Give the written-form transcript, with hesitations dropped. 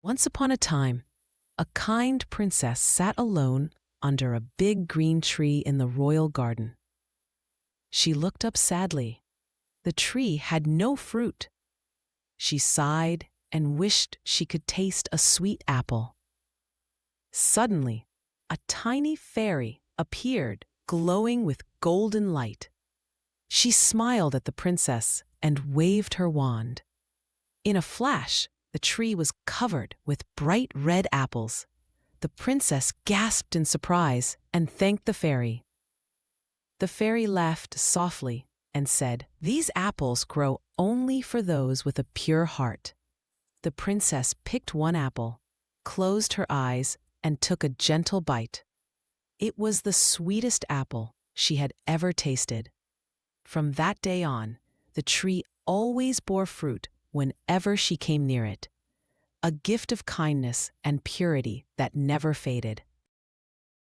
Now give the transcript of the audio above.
Once upon a time, a kind princess sat alone under a big green tree in the royal garden. She looked up sadly. The tree had no fruit. She sighed and wished she could taste a sweet apple. Suddenly, a tiny fairy appeared, glowing with golden light. She smiled at the princess and waved her wand. In a flash, the tree was covered with bright red apples. The princess gasped in surprise and thanked the fairy. The fairy laughed softly and said, "These apples grow only for those with a pure heart." The princess picked one apple, closed her eyes, and took a gentle bite. It was the sweetest apple she had ever tasted. From that day on, the tree always bore fruit whenever she came near it, a gift of kindness and purity that never faded.